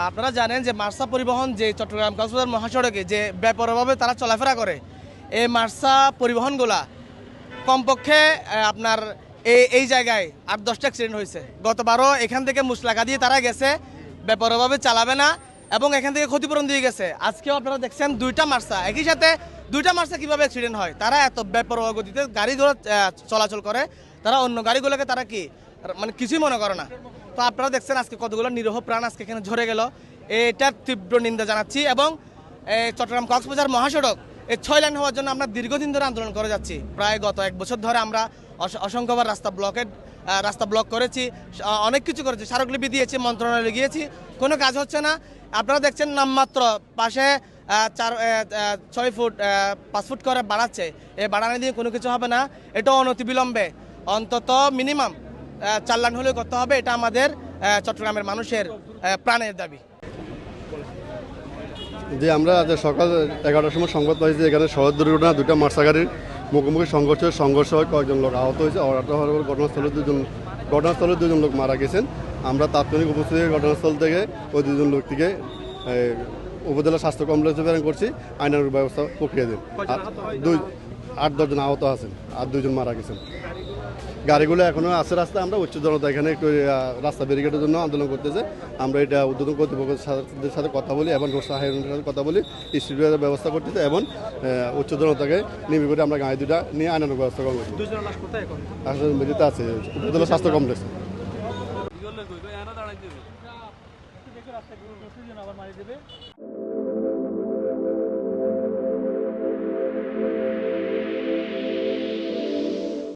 আপনারা জানেন যে মার্সা পরিবহন যে চট্টগ্রাম কক্সবাজার মহাসড়কে যে বেপরোয়াভাবে তারা চলাফেরা করে, এই মার্সা পরিবহনগুলা কমপক্ষে আপনার এই জায়গায় 8-10টা অ্যাক্সিডেন্ট হয়েছে। গতবারও এখান থেকে মুসলাকা দিয়ে তারা গেছে, বেপরোয়াভাবে চালাবে না এবং এখান থেকে ক্ষতিপূরণ দিয়ে গেছে। আজকেও আপনারা দেখছেন দুইটা মার্সা, একই সাথে দুইটা মার্সা কীভাবে অ্যাক্সিডেন্ট হয়। তারা এত বেপরোয়া গতিতে গাড়িগুলো চলাচল করে, তারা অন্য গাড়িগুলোকে তারা কি মানে কিছুই মনে করে না। তো আপনারা দেখছেন আজকে কতগুলো নিরীহ প্রাণ আজকে এখানে ঝরে গেল, এটার তীব্র নিন্দা জানাচ্ছি। এবং চট্টগ্রাম কক্সবাজার মহাসড়ক এই 6 লাইন হওয়ার জন্য আমরা দীর্ঘদিন ধরে আন্দোলন করে যাচ্ছি। প্রায় গত 1 বছর ধরে আমরা অসংখ্যবার রাস্তা ব্লক করেছি, অনেক কিছু করেছি, স্মারকলিপি দিয়েছি, মন্ত্রণালয়ে গিয়েছি, কোনো কাজ হচ্ছে না। আপনারা দেখছেন নামমাত্র পাশে 6 ফুট 5 ফুট করে বাড়াচ্ছে, এই বাড়ানো দিয়ে কোনো কিছু হবে না। এটা অনতিবিলম্বে অন্তত মিনিমাম 4 লাইন হলেও করতে হবে। এটা আমাদের চট্টগ্রামের মানুষের প্রাণের দাবি। যে আমরা আজ সকাল 11টার সময় সংবাদ পাইছি যে এখানে সড়ক দুর্ঘটনা, দুইটা মার্সা গাড়ির মুখোমুখি সংঘর্ষ হয়, কয়েকজন লোক আহত হয়েছে। আহত হওয়ার পর ঘটনাস্থলে দুজন লোক মারা গেছেন। আমরা তাৎক্ষণিক উপস্থিত ঘটনাস্থল থেকে ওই দুজন লোকটিকে উপজেলা স্বাস্থ্য কমপ্লেক্সে প্রেরণ করছি, আইনানুগ ব্যবস্থা প্রক্রিয়া দিন। 8-10 জন আহত আছেন আর 2 জন মারা গেছেন। গাড়িগুলো এখনও আছে রাস্তায়। আমরা উচ্চ জনতা এখানে একটু রাস্তা ব্যারিকেডের জন্য আন্দোলন করতেছে। আমরা এটা উদ্বোধন কর্তৃপক্ষের সাথে কথা বলি এবং রোডসাইড হাইওয়ের সাথে কথা বলি, স্ট্রিটের ব্যবস্থা করতেছে এবং উচ্চ জনতাকে নিয়ে করে আমরা গাড়ি দুটা নিয়ে আইনানুগ ব্যবস্থা করবো। আসলে মেডিতে আছে উপজেলা স্বাস্থ্য কমপ্লেক্সে।